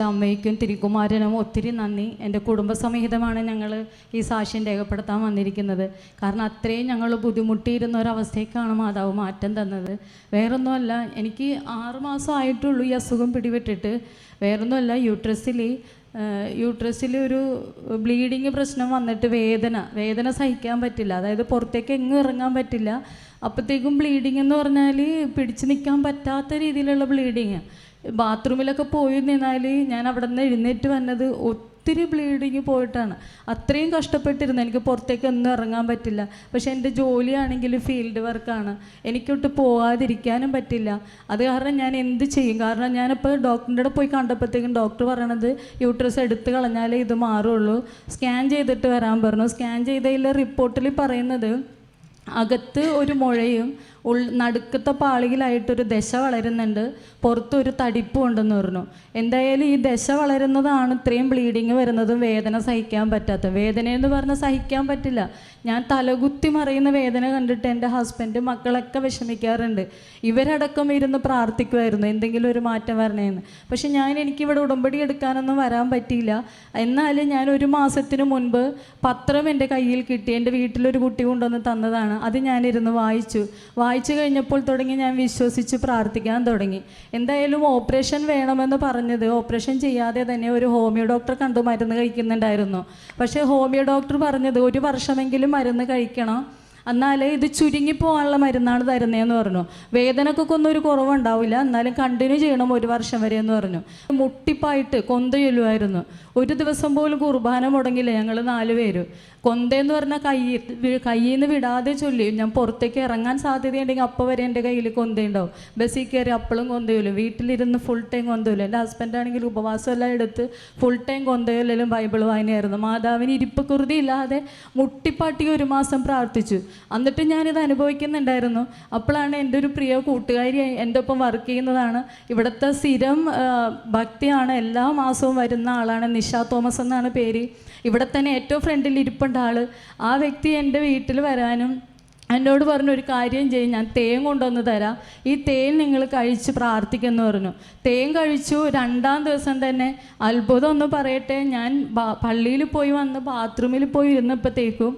അമ്മയ്ക്കും തിരുക്കുമാരനും ഒത്തിരി നന്ദി. എൻ്റെ കുടുംബസമേതമാണ് ഞങ്ങൾ ഈ സാക്ഷ്യം രേഖപ്പെടുത്താൻ വന്നിരിക്കുന്നത്. കാരണം അത്രയും ഞങ്ങൾ ബുദ്ധിമുട്ടിയിരുന്ന ഒരവസ്ഥയ്ക്കാണ് മാതാവ് മാറ്റം തന്നത്. വേറൊന്നുമല്ല, എനിക്ക് 6 മാസം ആയിട്ടുള്ളൂ ഈ അസുഖം പിടിപെട്ടിട്ട്. വേറൊന്നുമല്ല, യൂട്രസിൽ ഒരു ബ്ലീഡിങ് പ്രശ്നം വന്നിട്ട് വേദന സഹിക്കാൻ പറ്റില്ല. അതായത് പുറത്തേക്ക് എങ്ങും ഇറങ്ങാൻ പറ്റില്ല. അപ്പോഴത്തേക്കും ബ്ലീഡിങ് എന്ന് പറഞ്ഞാൽ പിടിച്ചു നിൽക്കാൻ പറ്റാത്ത രീതിയിലുള്ള ബ്ലീഡിങ്. ബാത്റൂമിലൊക്കെ പോയി നിന്നാൽ ഞാൻ അവിടെ നിന്ന് എഴുന്നേറ്റ് വന്നത് ഒത്തിരി ബ്ലീഡിങ് പോയിട്ടാണ്. അത്രയും കഷ്ടപ്പെട്ടിരുന്നു. എനിക്ക് പുറത്തേക്ക് ഒന്നും ഇറങ്ങാൻ പറ്റില്ല. പക്ഷേ എൻ്റെ ജോലിയാണെങ്കിൽ ഫീൽഡ് വർക്കാണ്. എനിക്കൊട്ട് പോകാതിരിക്കാനും പറ്റില്ല. അത് കാരണം ഞാൻ എന്ത് ചെയ്യും? കാരണം ഞാനിപ്പോൾ ഡോക്ടറിൻ്റെ അടുത്ത് പോയി കണ്ടപ്പോഴത്തേക്കും ഡോക്ടർ പറയണത് യൂട്രസ് എടുത്ത് കളഞ്ഞാലേ ഇത് മാറുള്ളൂ, സ്കാൻ ചെയ്തിട്ട് വരാൻ പറഞ്ഞു. സ്കാൻ ചെയ്തതിൽ റിപ്പോർട്ടിൽ പറയുന്നത് അകത്ത് ഒരു മുഴയും നടുക്കത്തെ പാളിയിലായിട്ടൊരു ദശ വളരുന്നുണ്ട്, പുറത്തൊരു തടിപ്പും ഉണ്ടെന്ന് പറഞ്ഞു. എന്തായാലും ഈ ദശ വളരുന്നതാണ് ഇത്രയും ബ്ലീഡിങ് വരുന്നതും വേദന സഹിക്കാൻ പറ്റാത്ത. വേദനയെന്ന് പറഞ്ഞാൽ സഹിക്കാൻ പറ്റില്ല. ഞാൻ തലകുത്തി മറിയുന്ന വേദന കണ്ടിട്ട് എൻ്റെ ഹസ്ബൻഡ്, മക്കളൊക്കെ വിഷമിക്കാറുണ്ട്. ഇവരടക്കം ഇരുന്ന് പ്രാർത്ഥിക്കുമായിരുന്നു എന്തെങ്കിലും ഒരു മാറ്റം വരണേന്ന്. പക്ഷെ എനിക്കിവിടെ ഉടമ്പടി എടുക്കാനൊന്നും വരാൻ പറ്റിയില്ല. എന്നാലും ഞാൻ 1 മാസത്തിന് മുൻപ് പത്രം എൻ്റെ കയ്യിൽ കിട്ടി. എൻ്റെ വീട്ടിലൊരു കുട്ടി കൊണ്ടുവന്ന് തന്നതാണ്. അത് ഞാനിരുന്ന് വായിച്ചു കഴിഞ്ഞപ്പോൾ തുടങ്ങി ഞാൻ വിശ്വസിച്ച് പ്രാർത്ഥിക്കാൻ തുടങ്ങി. എന്തായാലും ഓപ്പറേഷൻ വേണമെന്ന് പറഞ്ഞത് ഓപ്പറേഷൻ ചെയ്യാതെ തന്നെ ഒരു ഹോമിയോ ഡോക്ടറെ കണ്ടു മരുന്ന് കഴിക്കുന്നുണ്ടായിരുന്നു. പക്ഷേ ഹോമിയോ ഡോക്ടർ പറഞ്ഞത് 1 വർഷമെങ്കിലും മരുന്ന് കഴിക്കണം, എന്നാലേ ഇത് ചുരുങ്ങിപ്പോകാനുള്ള മരുന്നാണ് തരുന്നതെന്ന് പറഞ്ഞു. വേദനക്കൊക്കെ ഒന്നും ഒരു കുറവുണ്ടാവില്ല, എന്നാലും കണ്ടിന്യൂ ചെയ്യണം 1 വർഷം വരെ എന്ന് പറഞ്ഞു. മുട്ടിപ്പായിട്ട് കൊന്ത ചൊല്ലുമായിരുന്നു. ഒരു ദിവസം പോലും കുർബാന മുടങ്ങില്ല ഞങ്ങൾ 4 പേര്. കൊന്തയെന്ന് പറഞ്ഞാൽ കയ്യിൽ നിന്ന് വിടാതെ ചൊല്ലി. ഞാൻ പുറത്തേക്ക് ഇറങ്ങാൻ സാധ്യതയുണ്ടെങ്കിൽ അപ്പോൾ വരെ എൻ്റെ കയ്യിൽ കൊന്തയുണ്ടാവും. ബസ്സിൽ കയറി അപ്പോഴും കൊന്തയില്ല, വീട്ടിലിരുന്ന് ഫുൾ ടൈം കൊന്തയില്ല. എൻ്റെ ഹസ്ബൻഡാണെങ്കിൽ ഉപവാസമെല്ലാം എടുത്ത് ഫുൾ ടൈം കൊന്തയിലും ബൈബിൾ വായനയായിരുന്നു. മാതാവിന് ഇരിപ്പ് കുറുതി ഇല്ലാതെ മുട്ടിപ്പാട്ടി 1 മാസം പ്രാർത്ഥിച്ചു. എന്നിട്ട് ഞാനിത് അനുഭവിക്കുന്നുണ്ടായിരുന്നു. അപ്പോഴാണ് എൻ്റെ ഒരു പ്രിയ കൂട്ടുകാരി എൻ്റെ ഒപ്പം വർക്ക് ചെയ്യുന്നതാണ്, ഇവിടുത്തെ സ്ഥിരം ഭക്തിയാണ്, എല്ലാ മാസവും വരുന്ന ആളാണ്, നിഷ തോമസ് എന്നാണ് പേര്. ഇവിടെ തന്നെ ഏറ്റവും ഫ്രണ്ടിൽ ഇരിപ്പുണ്ട് ആൾ. ആ വ്യക്തി എൻ്റെ വീട്ടിൽ വരാനും എന്നോട് പറഞ്ഞു, ഒരു കാര്യം ചെയ്യും, ഞാൻ തേൻ കൊണ്ടുവന്ന് തരാം, ഈ തേൻ നിങ്ങൾ കഴിച്ച് പ്രാർത്ഥിക്കുമെന്ന് പറഞ്ഞു. തേൻ കഴിച്ചു. 2-ാം ദിവസം തന്നെ അത്ഭുതം ഒന്ന് പറയട്ടെ, ഞാൻ പള്ളിയിൽ പോയി വന്ന് ബാത്റൂമിൽ പോയി ഇരുന്നപ്പോഴത്തേക്കും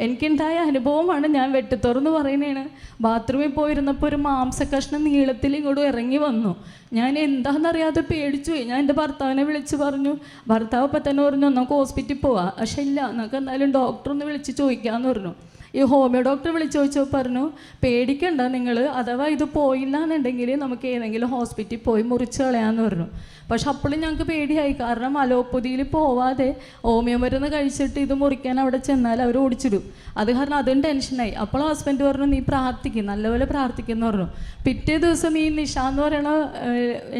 എനിക്കുണ്ടായ അനുഭവമാണ്. ഞാൻ വെട്ടിത്തുറന്ന് പറയുന്നതാണ്. ബാത്റൂമിൽ പോയിരുന്നപ്പോൾ ഒരു മാംസക്കഷ്ണം നീളത്തിൽ ഇങ്ങോട്ട് ഇറങ്ങി വന്നു. ഞാൻ എന്താണെന്നറിയാതെ പേടിച്ചു പോയി. ഞാൻ എൻ്റെ ഭർത്താവിനെ വിളിച്ച് പറഞ്ഞു. ഭർത്താവ് അപ്പം തന്നെ പറഞ്ഞു, നമുക്ക് ഹോസ്പിറ്റലിൽ പോവാം. പക്ഷെ ഇല്ല, നമുക്ക് എന്തായാലും ഡോക്ടറൊന്ന് വിളിച്ച് ചോദിക്കാമെന്ന് പറഞ്ഞു. ഈ ഹോമിയോ ഡോക്ടർ വിളിച്ച് ചോദിച്ചപ്പോൾ പറഞ്ഞു, പേടിക്കണ്ട നിങ്ങൾ, അഥവാ ഇത് പോയില്ല എന്നുണ്ടെങ്കിൽ നമുക്ക് ഏതെങ്കിലും ഹോസ്പിറ്റലിൽ പോയി മുറിച്ച് കളയാമെന്ന് പറഞ്ഞു. പക്ഷെ അപ്പോഴും ഞങ്ങൾക്ക് പേടിയായി. കാരണം അലോപ്പതിയിൽ പോവാതെ ഹോമിയോ മരുന്ന് കഴിച്ചിട്ട് ഇത് മുറിക്കാൻ അവിടെ ചെന്നാൽ അവർ ഓടിച്ചിടും. അത് കാരണം അതും ടെൻഷനായി. അപ്പോൾ ഹസ്ബൻഡ് പറഞ്ഞു, നീ പ്രാർത്ഥിക്കും, നല്ലപോലെ പ്രാർത്ഥിക്കുമെന്ന് പറഞ്ഞു. പിറ്റേ ദിവസം ഈ നിഷ എന്ന് പറയുന്ന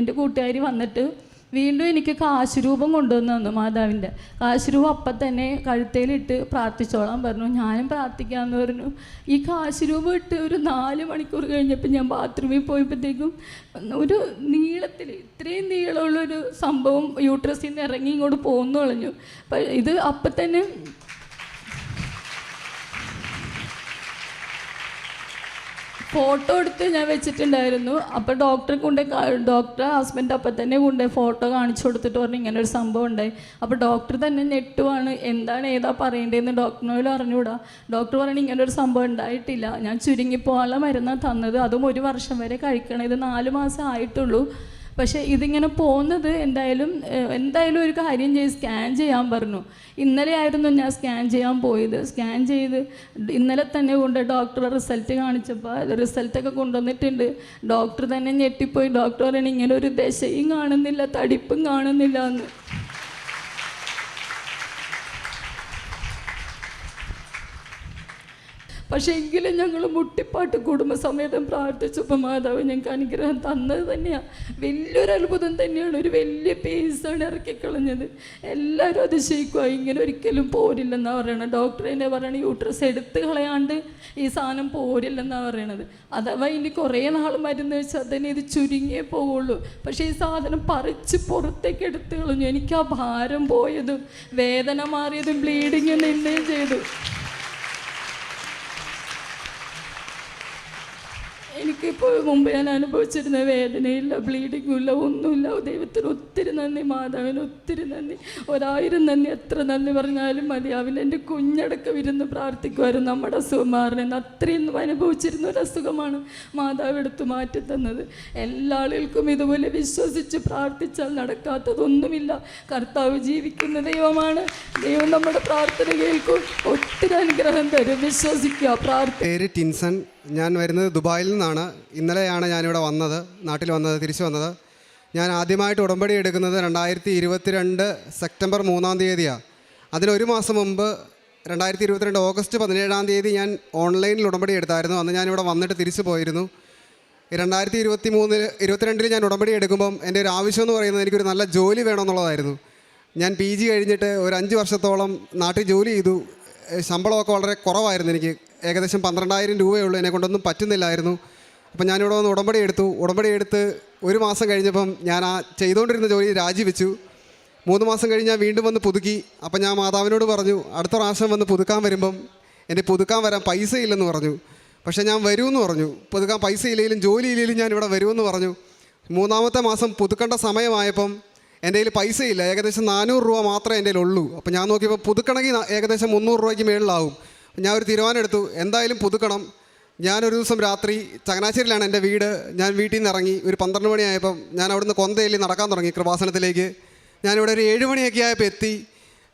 എൻ്റെ കൂട്ടുകാരി വന്നിട്ട് വീണ്ടും എനിക്ക് കാശുരൂപം കൊണ്ടുവന്ന് തന്നു. മാതാവിൻ്റെ കാശുരൂപം അപ്പം തന്നെ കഴുത്തേലിട്ട് പ്രാർത്ഥിച്ചോളാൻ പറഞ്ഞു. ഞാനും പ്രാർത്ഥിക്കാമെന്ന് പറഞ്ഞു. ഈ കാശുരൂപം ഇട്ട് ഒരു 4 മണിക്കൂർ കഴിഞ്ഞപ്പോൾ ഞാൻ ബാത്റൂമിൽ പോയപ്പോഴത്തേക്കും ഒരു നീളത്തിൽ, ഇത്രയും നീളമുള്ളൊരു സംഭവം യൂട്രസിൽ നിന്ന് ഇറങ്ങി ഇങ്ങോട്ട് പോന്നു കളഞ്ഞു. ഇത് അപ്പം തന്നെ ഫോട്ടോ എടുത്ത് ഞാൻ വെച്ചിട്ടുണ്ടായിരുന്നു. അപ്പോൾ ഡോക്ടർ ഹസ്ബൻഡ് അപ്പം തന്നെ ഫോട്ടോ കാണിച്ചു കൊടുത്തിട്ട് പറഞ്ഞു, ഇങ്ങനെ ഒരു സംഭവം ഉണ്ടായി. അപ്പോൾ ഡോക്ടർ തന്നെ ഞെട്ടുവാണ്, എന്താണ് ഏതാ പറയേണ്ടതെന്ന് ഡോക്ടറിനോട് അറിഞ്ഞുകൂടാ. ഡോക്ടർ പറഞ്ഞു, ഇങ്ങനെ ഒരു സംഭവം ഉണ്ടായിട്ടില്ല, ഞാൻ ചുരുങ്ങിപ്പോകാനുള്ള മരുന്നാണ് തന്നത്, അതും 1 വർഷം വരെ കഴിക്കണം, ഇത് 4 മാസം ആയിട്ടുള്ളൂ. പക്ഷേ ഇതിങ്ങനെ പോകുന്നത് എന്തായാലും ഒരു കാര്യം ചെയ്ത് സ്കാൻ ചെയ്യാൻ പറഞ്ഞു. ഇന്നലെ ആയിരുന്നു ഞാൻ സ്കാൻ ചെയ്യാൻ പോയത്. സ്കാൻ ചെയ്ത് ഇന്നലെ തന്നെ കൊണ്ട് ഡോക്ടർ റിസൾട്ട് കാണിച്ചപ്പോൾ റിസൾട്ടൊക്കെ കൊണ്ടുവന്നിട്ടുണ്ട്. ഡോക്ടർ തന്നെ ഞെട്ടിപ്പോയി. ഡോക്ടർ പറയണ, ഇങ്ങനെ ഒരു ദശയും കാണുന്നില്ല, തടിപ്പും കാണുന്നില്ല എന്ന്. പക്ഷേ എങ്കിലും ഞങ്ങൾ മുട്ടിപ്പാട്ട് കുടുംബസമേതം പ്രാർത്ഥിച്ചപ്പോൾ മാതാവ് ഞങ്ങൾക്ക് അനുഗ്രഹം തന്നത് തന്നെയാണ്. വലിയൊരു അത്ഭുതം തന്നെയാണ്. ഒരു വലിയ പീസാണ് ഇറക്കിക്കളഞ്ഞത്. എല്ലാവരും അതിശയിക്കുക, ഇങ്ങനെ ഒരിക്കലും പോരില്ലെന്നാണ് പറയണത്. ഡോക്ടർ എന്നെ പറയണത്, യൂട്രസ് എടുത്ത് കളയാണ്ട് ഈ സാധനം പോരില്ലെന്നാണ് പറയണത്. അഥവാ ഇനി കുറേ നാൾ മരുന്ന് വെച്ചാൽ തന്നെ ഇത് ചുരുങ്ങിയേ പോവുള്ളൂ. പക്ഷേ ഈ സാധനം പറിച്ച് പുറത്തേക്ക് എടുത്ത് കളഞ്ഞു. എനിക്ക് ആ ഭാരം പോയതും വേദന മാറിയതും ബ്ലീഡിങ് നിന്നുകയും ചെയ്തു. എനിക്ക് ഇപ്പോൾ മുമ്പ് ഞാൻ അനുഭവിച്ചിരുന്ന വേദനയില്ല, ബ്ലീഡിങ്ങും ഇല്ല, ഒന്നുമില്ല. ദൈവത്തിന് ഒത്തിരി നന്ദി, മാതാവിന് ഒത്തിരി നന്ദി, 1000 നന്ദി. എത്ര നന്ദി പറഞ്ഞാലും മതിയാവില്ല. എൻ്റെ കുഞ്ഞടക്കം ഇരുന്ന് പ്രാർത്ഥിക്കുമായിരുന്നു നമ്മുടെ അസുഖം മാറണമെന്ന്. അത്രയും അനുഭവിച്ചിരുന്ന ഒരു അസുഖമാണ് മാതാവ് എടുത്ത് മാറ്റി തന്നത്. എല്ലാ ആളുകൾക്കും ഇതുപോലെ വിശ്വസിച്ച് പ്രാർത്ഥിച്ചാൽ നടക്കാത്തതൊന്നുമില്ല. കർത്താവ് ജീവിക്കുന്ന ദൈവമാണ്. ദൈവം നമ്മുടെ പ്രാർത്ഥന കേൾക്കും, ഒത്തിരി അനുഗ്രഹം തരും. വിശ്വസിക്കുക, പ്രാർത്ഥന. പേര് ടിൻസൺ. ഞാൻ വരുന്നത് ദുബായിൽ നിന്നാണ്. ഇന്നലെയാണ് ഞാനിവിടെ വന്നത്, നാട്ടിൽ വന്നത്, തിരിച്ചു വന്നത്. ഞാൻ ആദ്യമായിട്ട് ഉടമ്പടി എടുക്കുന്നത് 2022 സെപ്റ്റംബർ 3-ാം തീയതിയാണ്. അതിനൊരു മാസം മുമ്പ് 2022 ഓഗസ്റ്റ് 17-ാം തീയതി ഞാൻ ഓൺലൈനിൽ ഉടമ്പടി എടുത്തായിരുന്നു. അന്ന് ഞാനിവിടെ വന്നിട്ട് തിരിച്ചു പോയിരുന്നു. 2022 ഞാൻ ഉടമ്പടി എടുക്കുമ്പം എൻ്റെ ഒരു ആവശ്യം എന്ന് പറയുന്നത് എനിക്കൊരു നല്ല ജോലി വേണമെന്നുള്ളതായിരുന്നു. ഞാൻ PG കഴിഞ്ഞിട്ട് ഒരു 5 വർഷത്തോളം നാട്ടിൽ ജോലി ചെയ്തു. ശമ്പളമൊക്കെ വളരെ കുറവായിരുന്നു. എനിക്ക് ഏകദേശം 12,000 രൂപയേ ഉള്ളൂ. എന്നെ കൊണ്ടൊന്നും പറ്റുന്നില്ലായിരുന്നു. അപ്പം ഞാനിവിടെ വന്ന് ഉടമ്പടി എടുത്ത് ഒരു മാസം കഴിഞ്ഞപ്പം ഞാൻ ആ ചെയ്തുകൊണ്ടിരുന്ന ജോലി രാജിവെച്ചു. 3 മാസം കഴിഞ്ഞ് ഞാൻ വീണ്ടും വന്ന് പുതുക്കി. അപ്പം ഞാൻ മാതാവിനോട് പറഞ്ഞു, അടുത്ത പ്രാവശ്യം വന്ന് പുതുക്കാൻ വരുമ്പം എൻ്റെ പുതുക്കാൻ വരാൻ പൈസ ഇല്ലെന്ന് പറഞ്ഞു. പക്ഷേ ഞാൻ വരുമെന്ന് പറഞ്ഞു. പുതുക്കാൻ പൈസ ഇല്ലെങ്കിലും ജോലി ഇല്ലെങ്കിലും ഞാൻ ഇവിടെ വരുമെന്ന് പറഞ്ഞു. 3-ാമത്തെ മാസം പുതുക്കേണ്ട സമയമായപ്പം എൻ്റെ കയ്യിൽ പൈസ ഇല്ല. ഏകദേശം 400 രൂപ മാത്രമേ എൻ്റെ കയ്യിലുള്ളൂ. അപ്പോൾ ഞാൻ നോക്കിയപ്പോൾ പുതുക്കണമെങ്കിൽ ഏകദേശം 300 രൂപയ്ക്ക് മേളിലാവും. ഞാൻ ഒരു തീരുമാനം എടുത്തു, എന്തായാലും പുതുക്കണം. ഞാനൊരു ദിവസം രാത്രി, ചങ്ങനാശ്ശേരിയിലാണ് എൻ്റെ വീട്, ഞാൻ വീട്ടിൽ നിന്ന് ഇറങ്ങി. ഒരു 12 മണിയായപ്പം ഞാൻ അവിടുന്ന് കൊന്തയിൽ നടക്കാൻ തുടങ്ങി കൃപാസനത്തിലേക്ക്. ഞാനിവിടെ ഒരു 7 മണിയൊക്കെ ആയപ്പോൾ എത്തി.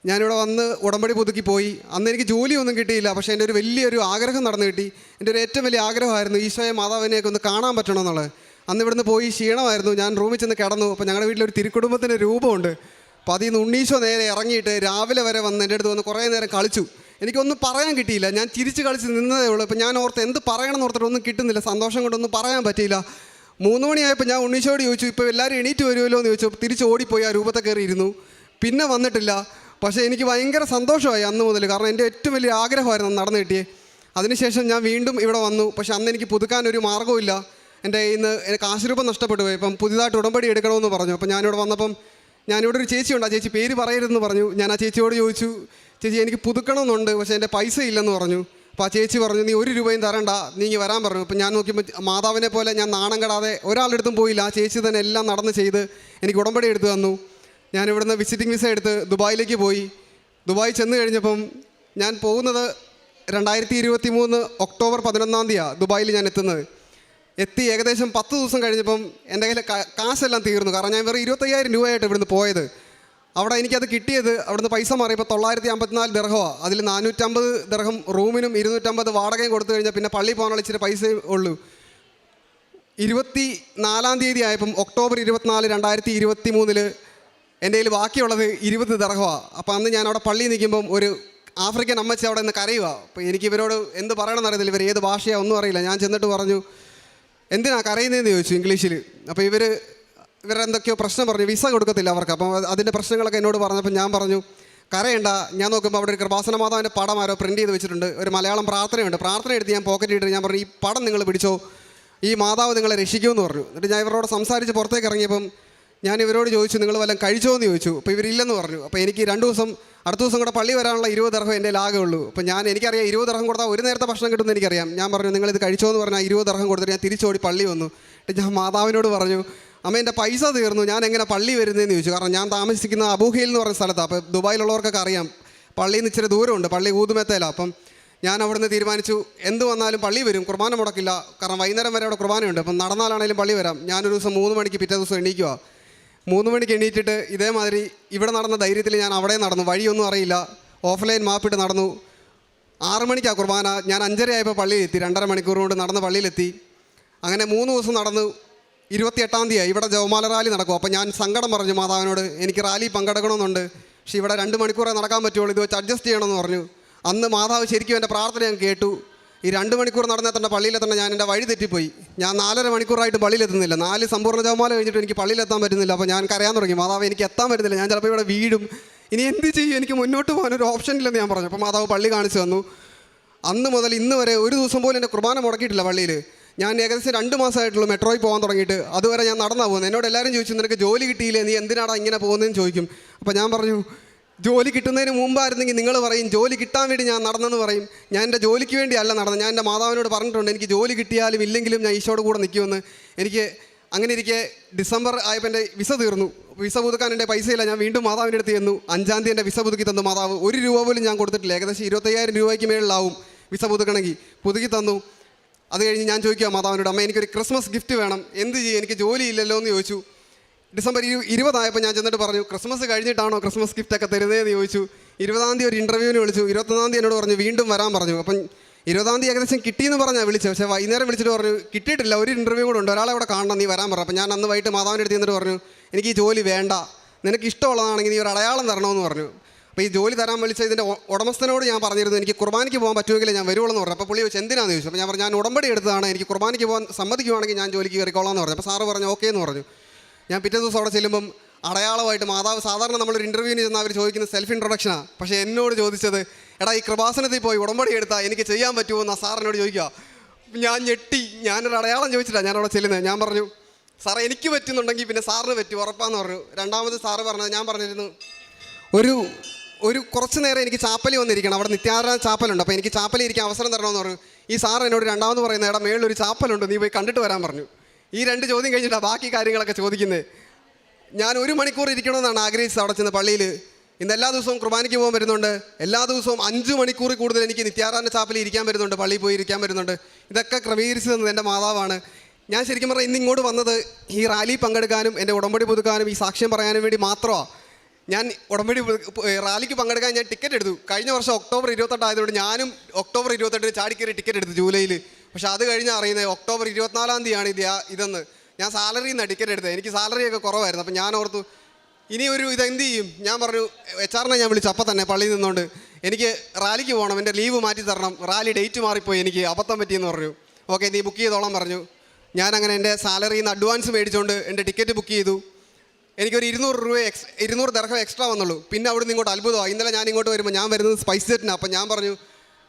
ഞാനിവിടെ വന്ന് ഉടമ്പടി പുതുക്കി പോയി. അന്ന് എനിക്ക് ജോലിയൊന്നും കിട്ടിയില്ല. പക്ഷേ എൻ്റെ ഒരു വലിയൊരു ആഗ്രഹം നടന്നു കിട്ടി. എൻ്റെ ഒരു ഏറ്റവും വലിയ ആഗ്രഹമായിരുന്നു ഈശോയെ മാതാവിനെയൊക്കെ ഒന്ന് കാണാൻ പറ്റണമെന്നുള്ളത്. അന്ന് ഇവിടുന്ന് പോയി ക്ഷീണമായിരുന്നു. ഞാൻ റൂമിൽ ചെന്ന് കിടന്നു. അപ്പോൾ ഞങ്ങളുടെ വീട്ടിലൊരു തിരുക്കുടുംബത്തിൻ്റെ രൂപമുണ്ട്. അപ്പോൾ അതിൽ നിന്ന് ഉണ്ണീശോ നേരെ ഇറങ്ങിയിട്ട് രാവിലെ വരെ വന്ന് എൻ്റെ അടുത്ത് വന്ന് കുറേ നേരം കളിച്ചു. എനിക്കൊന്നും പറയാൻ കിട്ടിയില്ല. ഞാൻ ചിരിച്ച് കളിച്ച് നിന്നതേ ഉള്ളൂ. അപ്പോൾ ഞാൻ ഓർത്ത് എന്ത് പറയണമെന്ന് ഓർത്തിട്ട് ഒന്നും കിട്ടുന്നില്ല. സന്തോഷം കൊണ്ടൊന്നും പറയാൻ പറ്റിയില്ല. 3 മണിയായപ്പോൾ ഞാൻ ഉണ്ണീശോട് ചോദിച്ചു, ഇപ്പോൾ എല്ലാവരും എണീറ്റ് വരുമല്ലോ എന്ന് ചോദിച്ചു. തിരിച്ച് ഓടിപ്പോയി ആ രൂപത്തെ കയറി ഇരുന്നു. പിന്നെ വന്നിട്ടില്ല. പക്ഷേ എനിക്ക് ഭയങ്കര സന്തോഷമായി അന്ന് മുതൽ. കാരണം എൻ്റെ ഏറ്റവും വലിയ ആഗ്രഹമായിരുന്നു നടന്നു കിട്ടിയേ. അതിനുശേഷം ഞാൻ വീണ്ടും ഇവിടെ വന്നു. പക്ഷേ അന്ന് എനിക്ക് പുതുക്കാനൊരു മാർഗ്ഗമില്ല. എൻ്റെ ഇന്ന് എനിക്ക് കാശുരൂപം നഷ്ടപ്പെട്ടു പോയി. ഇപ്പം പുതിയതായിട്ട് ഉടമ്പടി എടുക്കണമെന്ന് പറഞ്ഞു. അപ്പോൾ ഞാനിവിടെ വന്നപ്പം ഞാനിവിടെ ഒരു ചേച്ചിയുണ്ട്. ആ ചേച്ചി പേര് പറയരുതെന്ന് പറഞ്ഞു. ഞാൻ ആ ചേച്ചിയോട് ചോദിച്ചു, ചേച്ചി എനിക്ക് പുതുക്കണമെന്നുണ്ട്, പക്ഷേ എൻ്റെ പൈസ ഇല്ലെന്ന് പറഞ്ഞു. അപ്പോൾ ആ ചേച്ചി പറഞ്ഞു, നീ 1 രൂപയും തരണ്ട, നീ ഇങ്ങ് വരാൻ പറഞ്ഞു. അപ്പോൾ ഞാൻ നോക്കിയപ്പോൾ മാതാവിനെ പോലെ ഞാൻ നാണം കെടാതെ ഒരാളുടെ അടുത്തും പോയില്ല. ആ ചേച്ചി തന്നെ എല്ലാം നടന്ന് ചെയ്ത് എനിക്ക് ഉടമ്പടി എടുത്തു തന്നു. ഞാനിവിടുന്ന് വിസിറ്റിംഗ് വിസ എടുത്ത് ദുബായിലേക്ക് പോയി. ദുബായ് ചെന്ന് കഴിഞ്ഞപ്പം ഞാൻ പോകുന്നത് 2023 ഒക്ടോബർ 11-ാം തീയതിയാണ് ദുബായിൽ ഞാൻ എത്തുന്നത്. എത്തി ഏകദേശം 10 ദിവസം കഴിഞ്ഞപ്പം എൻ്റെ കയ്യിൽ കാശെല്ലാം തീർന്നു. കാരണം ഞാൻ വെറും 25,000 രൂപയായിട്ട് ഇവിടുന്ന് പോയത്. അവിടെ എനിക്കത് കിട്ടിയത് അവിടുന്ന് പൈസ മാറിയപ്പോൾ 954 ദിർഹമാണ്. അതിൽ 450 ദിർഹം റൂമിനും 250 വാടകയും കൊടുത്തു കഴിഞ്ഞാൽ പിന്നെ പള്ളിയിൽ പോകാനുള്ള ഇച്ചിരി പൈസയും ഉള്ളൂ. 24-ാം തീയതി ആയപ്പം ഒക്ടോബർ 24, 2023 എൻ്റെ കയ്യിൽ ബാക്കിയുള്ളത് 20 ദിർഹമാണ്. അപ്പോൾ അന്ന് ഞാൻ അവിടെ പള്ളിയിൽ നിൽക്കുമ്പം ഒരു ആഫ്രിക്കൻ അമ്മച്ചി അവിടെ നിന്ന് കരയുക. അപ്പോൾ എനിക്ക് ഇവരോട് എന്ത് പറയണമെന്ന് അറിയത്തില്ല. ഇവർ ഏത് ഭാഷയാണ് ഒന്നും അറിയില്ല. ഞാൻ ചെന്നിട്ട് പറഞ്ഞു, എന്തിനാ കരയുന്നതെന്ന് ചോദിച്ചു ഇംഗ്ലീഷിൽ. അപ്പോൾ ഇവരെന്തൊക്കെയോ പ്രശ്നം പറഞ്ഞു, വിസ കൊടുക്കത്തില്ല അവർക്ക്. അപ്പം അതിൻ്റെ പ്രശ്നങ്ങളൊക്കെ എന്നോട് പറഞ്ഞപ്പോൾ ഞാൻ പറഞ്ഞു, കരയണ്ട. ഞാൻ നോക്കുമ്പോൾ അവിടെ ഒരു കൃപാസന മാതാവിൻ്റെ പടം ആരോ പ്രിൻറ്റ് ചെയ്ത് വെച്ചിട്ടുണ്ട്. ഒരു മലയാളം പ്രാർത്ഥനയുണ്ട്. പ്രാർത്ഥന എടുത്ത് ഞാൻ പോക്കറ്റ് ഇട്ടിട്ട് ഞാൻ പറഞ്ഞു, ഈ പടം നിങ്ങൾ പിടിച്ചോ, ഈ മാതാവ് നിങ്ങളെ രക്ഷിക്കുമെന്ന് പറഞ്ഞു. എന്നിട്ട് ഞാൻ ഇവരോട് സംസാരിച്ച് പുറത്തേക്ക് ഇറങ്ങിയപ്പം ഞാൻ ഇവരോട് ചോദിച്ചു, നിങ്ങൾ വല്ലതും കഴിച്ചോ എന്ന് ചോദിച്ചു. അപ്പോൾ ഇവരില്ലെന്ന് പറഞ്ഞു. അപ്പോൾ എനിക്ക് അടുത്ത ദിവസം കൂടെ പള്ളി വരാനുള്ള 20 ദിർഹം എൻ്റെ ലാഗേ ഉള്ളൂ. അപ്പോൾ എനിക്കറിയാം 20 ദിർഹം കൊടുത്താൽ ഒരു നേരത്തെ ഭക്ഷണം കിട്ടുമെന്ന് എനിക്കറിയാം. ഞാൻ പറഞ്ഞു, നിങ്ങളിത് കഴിച്ചോ എന്ന് പറഞ്ഞാൽ 20 ദിർഹം കൊടുത്തിട്ട് ഞാൻ തിരിച്ചോടി പള്ളി വന്നു. ഞാൻ മാതാവിനോട് പറഞ്ഞു, അമ്മ എൻ്റെ പൈസ തീർന്നു, ഞാൻ എങ്ങനെ പള്ളി വരുന്നതെന്ന് ചോദിച്ചു. കാരണം ഞാൻ താമസിക്കുന്ന അബൂഹയിൽ എന്ന് പറഞ്ഞ സ്ഥലത്താണ്. അപ്പോൾ ദുബായിലുള്ളവർക്കൊക്കെ അറിയാം, പള്ളിയിൽ നിന്ന് ഇച്ചിരി ദൂരമുണ്ട്. പള്ളി ഊതുമെത്തയിലാണ്. അപ്പം ഞാൻ അവിടുന്ന് തീരുമാനിച്ചു, എന്ത് വന്നാലും പള്ളി വരും, കുർബാന മുടക്കില്ല. കാരണം വൈകുന്നേരം വരെ അവിടെ കുർബാനയുണ്ട്. അപ്പം നടന്നാലാണെങ്കിലും പള്ളി വരാം. ഞാനൊരു ദിവസം 3 മണിക്ക് പിറ്റേ ദിവസം എണീക്കുക. 3 മണിക്ക് എണീറ്റിട്ട് ഇതേമാതിരി ഇവിടെ നടന്ന ധൈര്യത്തിൽ ഞാൻ അവിടെ നടന്നു. വഴിയൊന്നും അറിയില്ല. ഓഫ്ലൈൻ മാപ്പിട്ട് നടന്നു. 6 മണിക്കാണ് കുർബാന. ഞാൻ 5:30 ആയപ്പോൾ പള്ളിയിലെത്തി. 2.5 മണിക്കൂർ കൊണ്ട് നടന്ന് പള്ളിയിലെത്തി. അങ്ങനെ 3 ദിവസം നടന്നു. 28-ാം തീയതി ഇവിടെ ജവമാല റാലി നടക്കും. അപ്പോൾ ഞാൻ സങ്കടം പറഞ്ഞു മാതാവിനോട്, എനിക്ക് റാലി പങ്കെടുക്കണമെന്നുണ്ട്, പക്ഷേ ഇവിടെ 2 മണിക്കൂറേ നടക്കാൻ പറ്റുള്ളൂ, ഇത് വെച്ച് അഡ്ജസ്റ്റ് ചെയ്യണമെന്ന് പറഞ്ഞു. അന്ന് മാതാവ് ശരിക്കും എൻ്റെ പ്രാർത്ഥന ഞാൻ കേട്ടു. ഈ 2 മണിക്കൂർ നടന്നെത്തേണ്ട പള്ളിയിലെത്തേണ്ട ഞാൻ എൻ്റെ വഴി തെറ്റിപ്പോയി. ഞാൻ 4.5 മണിക്കൂറായിട്ട് പള്ളിയിലെത്തുന്നില്ല. 4 സമ്പൂർണ്ണ ജവമാല കഴിഞ്ഞിട്ട് എനിക്ക് പള്ളിയിലെത്താൻ പറ്റുന്നില്ല. അപ്പോൾ ഞാൻ കരയാൻ തുടങ്ങി, മാതാവ് എനിക്ക് എത്താൻ പറ്റുന്നില്ല, ഞാൻ ചിലപ്പോൾ ഇവിടെ വീഴും, ഇനി എന്ത് ചെയ്യും, എനിക്ക് മുന്നോട്ട് പോകാനൊരു ഓപ്ഷൻ ഇല്ലെന്ന് ഞാൻ പറഞ്ഞു. അപ്പോൾ മാതാവ് പള്ളി കാണിച്ചു തന്നു. അന്ന് മുതൽ ഇന്ന് വരെ ഒരു ദിവസം പോലും എൻ്റെ കുർബാന മുടക്കിയിട്ടില്ല പള്ളിയിൽ. ഞാൻ ഏകദേശം 2 മാസമായിട്ടുള്ളൂ മെട്രോയിൽ പോകാൻ തുടങ്ങിയിട്ട്. അതുവരെ ഞാൻ നടന്നാ പോകുന്നത്. എന്നോട് എല്ലാവരും ചോദിച്ചു, നിനക്ക് ജോലി കിട്ടിയില്ലേ, നീ എന്തിനാടാ ഇങ്ങനെ പോകുന്നതെന്ന് ചോദിക്കും. അപ്പോൾ ഞാൻ പറഞ്ഞു, ജോലി കിട്ടുന്നതിന് മുമ്പായിരുന്നെങ്കിൽ നിങ്ങൾ പറയും ജോലി കിട്ടാൻ വേണ്ടി ഞാൻ നടന്നെന്ന് പറയും. ഞാൻ എൻ്റെ ജോലിക്ക് വേണ്ടിയല്ല നടന്നത്. ഞാൻ എൻ്റെ മാതാവിനോട് പറഞ്ഞിട്ടുണ്ട് എനിക്ക് ജോലി കിട്ടിയാലും ഇല്ലെങ്കിലും ഞാൻ ഈശോയുടെ കൂടെ നിൽക്കുമെന്ന്. എനിക്ക് അങ്ങനെ ഇരിക്കെ ഡിസംബർ ആയപ്പോൾ എൻ്റെ വിസ തീർന്നു. വിസ പുതുക്കാൻ എൻ്റെ പൈസയില്ല. ഞാൻ വീണ്ടും മാതാവിൻ്റെ അടുത്ത് ചെന്നു. 5-ാം തീയതി എൻ്റെ വിസ പുതുക്കി തന്നു മാതാവ്. 1 രൂപ പോലും ഞാൻ കൊടുത്തിട്ടില്ല. ഏകദേശം 25,000 രൂപയ്ക്ക് മേളിലാവും വിസ പുതുക്കണമെങ്കിൽ. പുതുക്കി തന്നു. അത് കഴിഞ്ഞ് ഞാൻ ചോദിക്കുക മാതാവിനോട്, അമ്മ എനിക്കൊരു ക്രിസ്മസ് ഗിഫ്റ്റ് വേണം, എന്ത് ചെയ്യും, എനിക്ക് ജോലി ഇല്ലല്ലോ എന്ന് ചോദിച്ചു. ഡിസംബർ 20 ആയപ്പോൾ ഞാൻ ചെന്നിട്ട് പറഞ്ഞു, ക്രിസ്മസ് കഴിഞ്ഞിട്ടാണോ ക്രിസ്മസ് ഗിഫ്റ്റൊക്കെ തരുന്നതെന്ന് ചോദിച്ചു. 20-ാം തീയതി ഒരു ഇൻ്റർവ്യൂവിന് വിളിച്ചു. 21-ാം തീയതി എന്നോട് പറഞ്ഞു വീണ്ടും വരാൻ പറഞ്ഞു. അപ്പം 20-ാം തീയതി ഏകദേശം കിട്ടിയെന്ന് പറഞ്ഞാൽ വിളിച്ചത്. പക്ഷേ വൈകുന്നേരം വിളിച്ചിട്ട് പറഞ്ഞു കിട്ടിയിട്ടില്ല, ഒരു ഇൻ്റർവ്യൂ കൂടെ ഉണ്ട്, ഒരാളെ അവിടെ കാണണം, നീ വരാൻ പറഞ്ഞു. അപ്പം ഞാൻ അന്ന് വൈകിട്ട് മാതാവിൻ്റെ അടുത്ത് ചെന്നിട്ട് പറഞ്ഞു എനിക്ക് ഈ ജോലി വേണ്ട, നിനക്ക് ഇഷ്ടമുള്ളതാണെങ്കിൽ നീ ഒരു അടയാളം തരണമെന്ന് പറഞ്ഞു. അപ്പോൾ ഈ ജോലി തരാൻ വിളിച്ച ഇതിൻ്റെ ഉടമസ്ഥനോട് ഞാൻ പറഞ്ഞിരുന്നു എനിക്ക് കുർബാനയ്ക്ക് പോകാൻ പറ്റുമെങ്കിൽ ഞാൻ വരുവുള്ളൂ എന്ന് പറഞ്ഞു. അപ്പോൾ പുള്ളി ചോദിച്ചു എന്തിനാണെന്ന് ചോദിച്ചു. അപ്പോൾ ഞാൻ പറഞ്ഞു ഞാൻ ഉടമ്പടി എടുത്തതാണ്, എനിക്ക് കുർബാനയ്ക്ക് പോകാൻ സമ്മതിക്കുവാണെങ്കിൽ ഞാൻ ജോലിക്ക് കയറിക്കോളാം എന്ന് പറഞ്ഞു. അപ്പോൾ സാറ് പറഞ്ഞു ഓക്കെ എന്ന് പറഞ്ഞു. ഞാൻ പിറ്റേ ദിവസം അവിടെ ചെല്ലുമ്പം അടയാളമായിട്ട് മാതാവ്, സാധാരണ നമ്മളൊരു ഇൻ്റർവ്യൂവിന് ചെന്നാൽ അവർ ചോദിക്കുന്ന സെൽഫ് ഇൻട്രൊഡക്ഷനാണ്. പക്ഷേ എന്നോട് ചോദിച്ചത് എടാ ഈ കൃപാസനത്തിൽ പോയി ഉടമ്പടി എടുത്താൽ എനിക്ക് ചെയ്യാൻ പറ്റുമോ എന്നാ സാറിനോട് ചോദിക്കുക. ഞാൻ ഞെട്ടി. ഞാനൊരു അടയാളം ചോദിച്ചിട്ടാണ് ഞാനവിടെ ചെല്ലുന്നത്. ഞാൻ പറഞ്ഞു സാറേ എനിക്ക് പറ്റുന്നുണ്ടെങ്കിൽ പിന്നെ സാറിന് പറ്റും ഉറപ്പാന്ന് പറഞ്ഞു. രണ്ടാമത് സാറ് പറഞ്ഞത് ഞാൻ പറഞ്ഞിരുന്നു ഒരു കുറച്ച് നേരം എനിക്ക് ചാപ്പലി വന്നിരിക്കണം, അവിടെ നിത്യാരാധന ചാപ്പലുണ്ട്, അപ്പോൾ എനിക്ക് ചാപ്പലി ഇരിക്കാൻ അവസരം തരണമെന്ന് പറഞ്ഞു. ഈ സാറ് എന്നോട് രണ്ടാമത് പറയുന്നത് എടാ മേളിലൊരു ചാപ്പലുണ്ട്, നീ പോയി കണ്ടിട്ട് വരാൻ പറഞ്ഞു. ഈ 2 ചോദ്യം കഴിഞ്ഞിട്ടാണ് ബാക്കി കാര്യങ്ങളൊക്കെ ചോദിക്കുന്നത്. ഞാൻ 1 മണിക്കൂർ ഇരിക്കണമെന്നാണ് ആഗ്രഹിച്ചത് അവിടെ ചെന്ന് പള്ളിയിൽ. ഇന്ന് എല്ലാ ദിവസവും കുർബാനയ്ക്ക് പോകാൻ വരുന്നുണ്ട്. എല്ലാ ദിവസവും 5 മണിക്കൂർ കൂടുതൽ എനിക്ക് നിത്യാരാധന ചാപ്പലിൽ ഇരിക്കാൻ വരുന്നുണ്ട്, പള്ളിയിൽ പോയി ഇരിക്കാൻ വരുന്നുണ്ട്. ഇതൊക്കെ ക്രമീകരിച്ചു തന്നത് എൻ്റെ മാതാവാണ്. ഞാൻ ശരിക്കും പറഞ്ഞാൽ ഇന്ന് ഇങ്ങോട്ട് വന്നത് ഈ റാലി പങ്കെടുക്കാനും എൻ്റെ ഉടമ്പടി പുതുക്കാനും ഈ സാക്ഷ്യം പറയാനും വേണ്ടി മാത്രമാണ്. ഞാൻ ഉടമ്പടി റാലിക്ക് പങ്കെടുക്കാൻ ഞാൻ ടിക്കറ്റ് എടുത്തു. കഴിഞ്ഞ വർഷം ഒക്ടോബർ 28 ആയതുകൊണ്ട് ഞാനും ഒക്ടോബർ 28 ചാടിക്കറി ടിക്കറ്റ് എടുത്തു ജൂലൈയിൽ. പക്ഷെ അത് കഴിഞ്ഞ് അറിയുന്നത് ഒക്ടോബർ 24-ാം തീയതിയാണ് ഇതെന്ന്. ഞാൻ സാലറിയിൽ നിന്നാണ് ടിക്കറ്റ് എടുത്തത്. എനിക്ക് സാലറിയൊക്കെ കുറവായിരുന്നു. അപ്പം ഞാൻ ഓർത്തു ഇനി ഇതെന്ത് ചെയ്യും. ഞാൻ പറഞ്ഞു HR-നെ ഞാൻ വിളിച്ചു അപ്പം തന്നെ പള്ളിയിൽ നിന്നുകൊണ്ട് എനിക്ക് റാലിക്ക് പോകണം, എൻ്റെ ലീവ് മാറ്റി തരണം, റാലി ഡേറ്റ് മാറിപ്പോയി, എനിക്ക് അബദ്ധം പറ്റിയെന്ന് പറഞ്ഞു. ഓക്കെ നീ ബുക്ക് ചെയ്തോളാം പറഞ്ഞു. ഞാനങ്ങനെ എൻ്റെ സാലറിയിൽ നിന്ന് അഡ്വാൻസ് മേടിച്ചുകൊണ്ട് എൻ്റെ ടിക്കറ്റ് ബുക്ക് ചെയ്തു. എനിക്കൊരു 200 ദർഹം എക്സ്ട്രാ വന്നുള്ളൂ. പിന്നെ അവിടെ നിന്ന് ഇങ്ങോട്ട് അത്ഭുതമാണ്. ഇന്നലെ ഞാൻ ഇങ്ങോട്ട് വരുമ്പോൾ ഞാൻ വരുന്നത് സ്പൈസ് ജെറ്റിനാണ്. അപ്പം ഞാൻ പറഞ്ഞു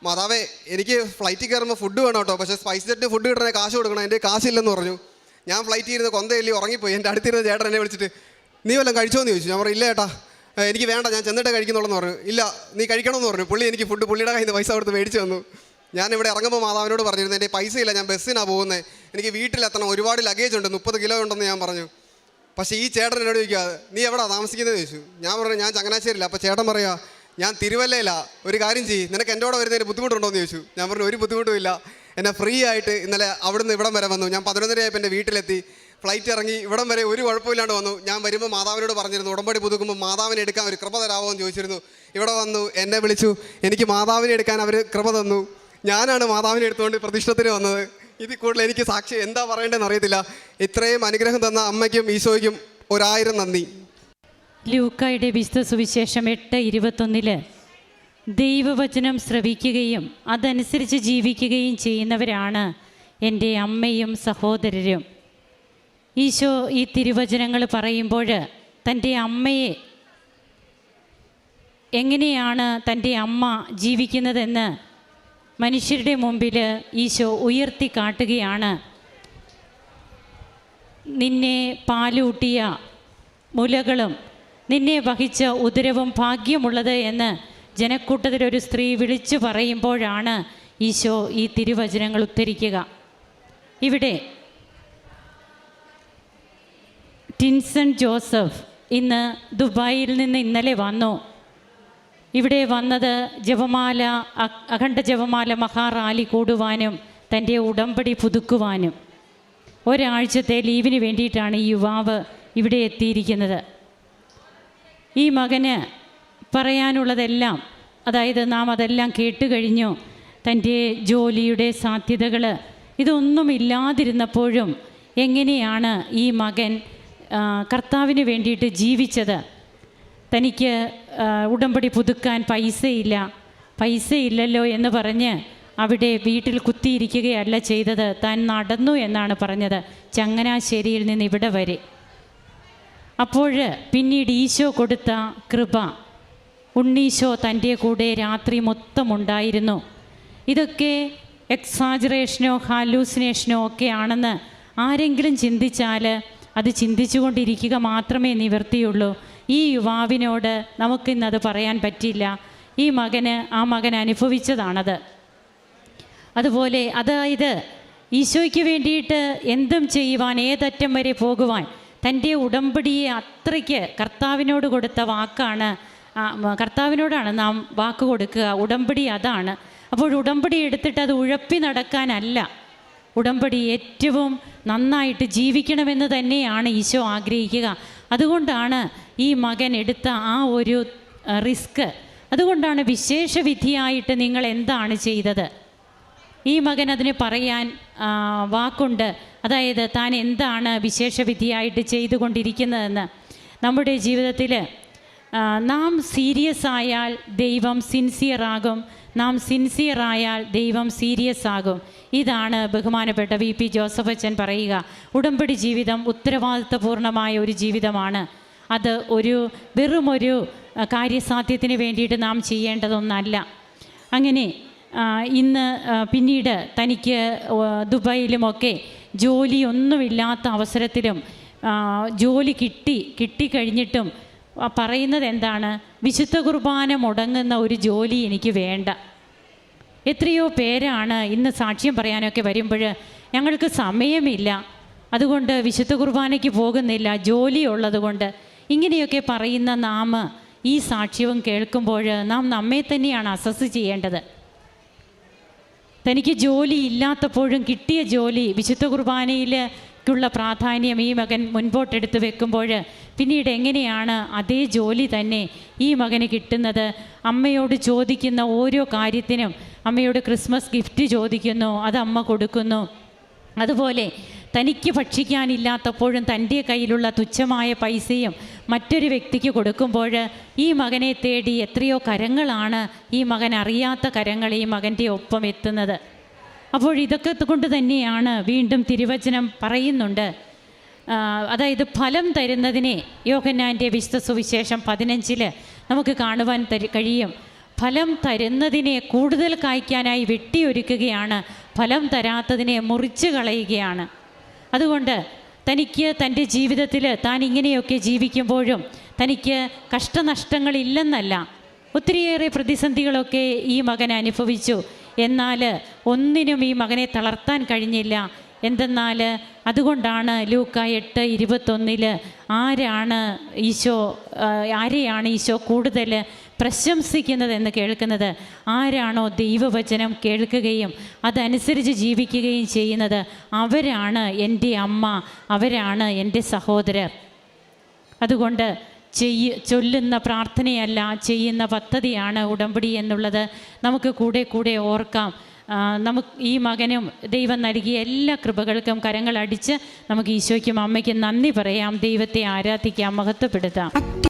മാതാവേ എനിക്ക് ഫ്ലൈറ്റിൽ കയറുമ്പോൾ ഫുഡ് വേണം കേട്ടോ, പക്ഷേ സ്പൈസ് ജെറ്റിന് ഫുഡ് കിട്ടണേ കാശ് കൊടുക്കണം, എൻ്റെ കാശില്ലെന്ന് പറഞ്ഞു. ഞാൻ ഫ്ലൈറ്റിൽ ഇരുന്ന് കൊന്തയല്ലി ഉറങ്ങിപ്പോയി. എൻ്റെ അടുത്തിരുന്ന ചേട്ടൻ എന്നെ വിളിച്ചിട്ട് നീ വല്ലതും കഴിച്ചോന്ന് ചോദിച്ചു. ഞാൻ പറഞ്ഞു ഇല്ല ചേട്ടാ എനിക്ക് വേണ്ട, ഞാൻ ചെന്നിട്ട് കഴിക്കുന്നുള്ളെന്ന് പറഞ്ഞു. ഇല്ല നീ കഴിക്കണമെന്ന് പറഞ്ഞു. പുള്ളി എനിക്ക് ഫുഡ് പുള്ളിയുടെ കയ്യിൽ നിന്ന് പൈസ കൊടുത്ത് മേടിച്ച് തന്നു. ഞാനിവിടെ ഇറങ്ങുമ്പോൾ മാതാവിനോട് പറഞ്ഞിരുന്നു എൻ്റെ പൈസ ഇല്ല, ഞാൻ ബസ്സിനാണ് പോകുന്നത്, എനിക്ക് വീട്ടിലെത്തണം, ഒരുപാട് ലഗേജ് ഉണ്ട്, 30 കിലോ ഉണ്ടെന്ന് ഞാൻ പറഞ്ഞു. പക്ഷേ ഈ ചേട്ടൻ എന്നോട് ചോദിക്കുക നീ എവിടെയാണ് താമസിക്കുന്നത് ചോദിച്ചു. ഞാൻ പറഞ്ഞു ഞാൻ ചങ്ങനാശ്ശേരിയില്ല. അപ്പോൾ ചേട്ടൻ പറയുക ഞാൻ തിരുവല്ലയിലാണ്, ഒരു കാര്യം ചെയ്യും നിനക്ക് എൻ്റെ കൂടെ വരുന്നതിന് ബുദ്ധിമുട്ടുണ്ടോ എന്ന് ചോദിച്ചു. ഞാൻ പറഞ്ഞു ഒരു ബുദ്ധിമുട്ടും ഇല്ല. എന്നെ ഫ്രീ ആയിട്ട് ഇന്നലെ അവിടുന്ന് ഇവിടം വരെ വന്നു. ഞാൻ 11:30 ആയപ്പോൾ എൻ്റെ വീട്ടിലെത്തി. ഫ്ലൈറ്റ് ഇറങ്ങി ഇവിടം വരെ ഒരു കുഴപ്പമില്ലാണ്ട് വന്നു. ഞാൻ വരുമ്പോൾ മാതാവിനോട് പറഞ്ഞിരുന്നു ഉടമ്പടി പുതുക്കുമ്പോൾ മാതാവിനെ എടുക്കാൻ ഒരു കൃപ തരാമോ എന്ന് ചോദിച്ചിരുന്നു. ഇവിടെ വന്നു എന്നെ വിളിച്ചു, എനിക്ക് മാതാവിനെ എടുക്കാൻ അവർ കൃപ തന്നു. ഞാനാണ് മാതാവിനെ എടുത്തുകൊണ്ട് പ്രതിഷ്ഠത്തിന് വന്നത്. ഇതിൽ കൂടുതൽ എനിക്ക് സാക്ഷി എന്താ പറയേണ്ടതെന്ന് അറിയത്തില്ല. ഇത്രയും അനുഗ്രഹം തന്ന അമ്മയ്ക്കും ഈശോയ്ക്കും 1000 നന്ദി. ലൂക്കായുടെ വിശുദ്ധ സുവിശേഷം 8:21 ദൈവവചനം ശ്രവിക്കുകയും അതനുസരിച്ച് ജീവിക്കുകയും ചെയ്യുന്നവരാണ് എൻ്റെ അമ്മയും സഹോദരരും. ഈശോ ഈ തിരുവചനങ്ങൾ പറയുമ്പോൾ തൻ്റെ അമ്മയെ എങ്ങനെയാണ് തൻ്റെ അമ്മ ജീവിക്കുന്നതെന്ന് മനുഷ്യരുടെ മുമ്പിൽ ഈശോ ഉയർത്തി കാട്ടുകയാണ്. നിന്നെ പാലൂട്ടിയ മുലകളും നിന്നെ വഹിച്ച ഉദരവും ഭാഗ്യമുള്ളത് എന്ന് ജനക്കൂട്ടത്തിലൊരു സ്ത്രീ വിളിച്ചു പറയുമ്പോഴാണ് ഈശോ ഈ തിരുവചനങ്ങൾ ഉദ്ധരിക്കുക. ഇവിടെ ടിൻസൺ ജോസഫ് ഇന്ന് ദുബായിൽ നിന്ന് ഇന്നലെ വന്നു. ഇവിടെ വന്നത് അഖണ്ഡ ജപമാല മഹാറാലി കൂടുവാനും തൻ്റെ ഉടമ്പടി പുതുക്കുവാനും ഒരാഴ്ചത്തെ ലീവിന് വേണ്ടിയിട്ടാണ് ഈ യുവാവ് ഇവിടെ എത്തിയിരിക്കുന്നത്. ഈ മകന് പറയാനുള്ളതെല്ലാം, അതായത് നാം അതെല്ലാം കേട്ടുകഴിഞ്ഞു. തൻ്റെ ജോലിയുടെ സാധ്യതകൾ ഇതൊന്നുമില്ലാതിരുന്നപ്പോഴും എങ്ങനെയാണ് ഈ മകൻ കർത്താവിന് വേണ്ടിയിട്ട് ജീവിച്ചത്. തനിക്ക് ഉടമ്പടി പുതുക്കാൻ പൈസയില്ലല്ലോ എന്ന് പറഞ്ഞ് അവിടെ വീട്ടിൽ കുത്തിയിരിക്കുകയല്ല ചെയ്തത്, താൻ നടന്നു എന്നാണ് പറഞ്ഞത്, ചങ്ങനാശ്ശേരിയിൽ നിന്ന് ഇവിടെ വരെ. അപ്പോൾ പിന്നീട് ഈശോ കൊടുത്ത കൃപ, ഉണ്ണീശോ തൻ്റെ കൂടെ രാത്രി മൊത്തം ഉണ്ടായിരുന്നു. ഇതൊക്കെ എക്സാജറേഷനോ ഹാലൂസിനേഷനോ ഒക്കെ ആണെന്ന് ആരെങ്കിലും ചിന്തിച്ചാൽ അത് ചിന്തിച്ചു കൊണ്ടിരിക്കുക മാത്രമേ നിവർത്തിയുള്ളൂ. ഈ യുവാവിനോട് നമുക്കിന്നത് പറയാൻ പറ്റില്ല. ഈ ആ മകൻ അനുഭവിച്ചതാണത്. അതുപോലെ അതായത് ഈശോയ്ക്ക് വേണ്ടിയിട്ട് എന്തും ചെയ്യുവാൻ, ഏതറ്റം വരെ പോകുവാൻ തൻ്റെ ഉടമ്പടിയെ അത്രയ്ക്ക് കർത്താവിനോട് കൊടുത്ത വാക്കാണ്. കർത്താവിനോടാണ് നാം വാക്ക് കൊടുക്കുക. ഉടമ്പടി അതാണ്. അപ്പോൾ ഉടമ്പടി എടുത്തിട്ട് അത് ഉഴപ്പി നടക്കാനല്ല, ഉടമ്പടി ഏറ്റവും നന്നായിട്ട് ജീവിക്കണമെന്ന് തന്നെയാണ് ഈശോ ആഗ്രഹിക്കുക. അതുകൊണ്ടാണ് ഈ മകൻ എടുത്ത ആ ഒരു റിസ്ക്. അതുകൊണ്ടാണ് വിശേഷ വിധിയായിട്ട് നിങ്ങൾ എന്താണ് ചെയ്തത്? ഈ മകൻ അതിന് പറയാൻ വാക്കുണ്ട്. അതായത് താൻ എന്താണ് വിശേഷ വിധിയായിട്ട് ചെയ്തുകൊണ്ടിരിക്കുന്നതെന്ന്. നമ്മുടെ ജീവിതത്തിൽ നാം സീരിയസ് ആയാൽ ദൈവം സിൻസിയറാകും, നാം സിൻസിയറായാൽ ദൈവം സീരിയസ് ആകും. ഇതാണ് ബഹുമാനപ്പെട്ട VP ജോസഫ് അച്ഛൻ പറയുക. ഉടമ്പടി ജീവിതം ഉത്തരവാദിത്വപൂർണമായ ഒരു ജീവിതമാണ്. അത് വെറുമൊരു കാര്യസാധ്യത്തിന് വേണ്ടിയിട്ട് നാം ചെയ്യേണ്ടതൊന്നല്ല. അങ്ങനെ ഇന്ന് പിന്നീട് തനിക്ക് ദുബായിലുമൊക്കെ ജോലിയൊന്നുമില്ലാത്ത അവസരത്തിലും ജോലി കിട്ടിക്കഴിഞ്ഞിട്ടും പറയുന്നത് എന്താണ്? വിശുദ്ധ കുർബാന മുടങ്ങുന്ന ഒരു ജോലി എനിക്ക് വേണ്ട. എത്രയോ പേരാണ് ഇന്ന് സാക്ഷ്യം പറയാനൊക്കെ വരുമ്പോൾ ഞങ്ങൾക്ക് സമയമില്ല, അതുകൊണ്ട് വിശുദ്ധ കുർബാനയ്ക്ക് പോകുന്നില്ല, ജോലിയുള്ളത് കൊണ്ട്, ഇങ്ങനെയൊക്കെ പറയുന്ന നാം ഈ സാക്ഷ്യവും കേൾക്കുമ്പോൾ നാം നമ്മെ തന്നെയാണ് അസസ് ചെയ്യേണ്ടത്. തനിക്ക് ജോലി ഇല്ലാത്തപ്പോഴും കിട്ടിയ ജോലി, വിശുദ്ധ കുർബാനയിലേക്കുള്ള പ്രാധാന്യം ഈ മകൻ മുൻപോട്ടെടുത്ത് വെക്കുമ്പോൾ പിന്നീട് എങ്ങനെയാണ് അതേ ജോലി തന്നെ ഈ മകന് കിട്ടുന്നത്? അമ്മയോട് ചോദിക്കുന്ന ഓരോ കാര്യത്തിനും, അമ്മയോട് ക്രിസ്മസ് ഗിഫ്റ്റ് ചോദിക്കുന്നു, അത് അമ്മ കൊടുക്കുന്നു. അതുപോലെ തനിക്ക് ഭക്ഷിക്കാനില്ലാത്തപ്പോഴും തൻ്റെ കയ്യിലുള്ള തുച്ഛമായ പൈസയും മറ്റൊരു വ്യക്തിക്ക് കൊടുക്കുമ്പോൾ ഈ മകനെ തേടി എത്രയോ കരങ്ങളാണ്, ഈ മകൻ അറിയാത്ത കരങ്ങൾ ഈ മകൻ്റെ ഒപ്പം എത്തുന്നത്. അപ്പോൾ ഇതൊക്കെ കൊണ്ട് തന്നെയാണ് വീണ്ടും തിരുവചനം പറയുന്നുണ്ട്. അതായത് ഫലം തരുന്നതിനെ യോഹന്നാൻ്റെ വിശുദ്ധ സുവിശേഷം 15 നമുക്ക് കാണുവാൻ കഴിയും. ഫലം തരുന്നതിനെ കൂടുതൽ കായ്ക്കാനായി വെട്ടിയൊരുക്കുകയാണ്, ഫലം തരാത്തതിനെ മുറിച്ച് കളയുകയാണ്. അതുകൊണ്ട് തനിക്ക് തൻ്റെ ജീവിതത്തിൽ താൻ ഇങ്ങനെയൊക്കെ ജീവിക്കുമ്പോഴും തനിക്ക് കഷ്ടനഷ്ടങ്ങളില്ലെന്നല്ല, ഒത്തിരിയേറെ പ്രതിസന്ധികളൊക്കെ ഈ മകൻ അനുഭവിച്ചു. എന്നാൽ ഒന്നിനും ഈ മകനെ തളർത്താൻ കഴിഞ്ഞില്ല. എന്തെന്നാൽ അതുകൊണ്ടാണ് ലൂക്ക 8:21 ആരെയാണ് ഈശോ കൂടുതൽ പ്രശംസിക്കുന്നതെന്ന് കേൾക്കുന്നത്? ആരാണോ ദൈവവചനം കേൾക്കുകയും അതനുസരിച്ച് ജീവിക്കുകയും ചെയ്യുന്നത്, അവരാണ് എൻ്റെ അമ്മ, അവരാണ് എൻ്റെ സഹോദരർ. അതുകൊണ്ട് ചൊല്ലുന്ന പ്രാർത്ഥനയല്ല, ചെയ്യുന്ന പദ്ധതിയാണ് ഉടമ്പടി എന്നുള്ളത് നമുക്ക് കൂടെ ഓർക്കാം. ഈ മകനും ദൈവം നൽകിയ എല്ലാ കൃപകൾക്കും കരങ്ങളടിച്ച് നമുക്ക് ഈശോയ്ക്കും അമ്മയ്ക്കും നന്ദി പറയാം, ദൈവത്തെ ആരാധിക്കാം, മഹത്വപ്പെടുത്താം.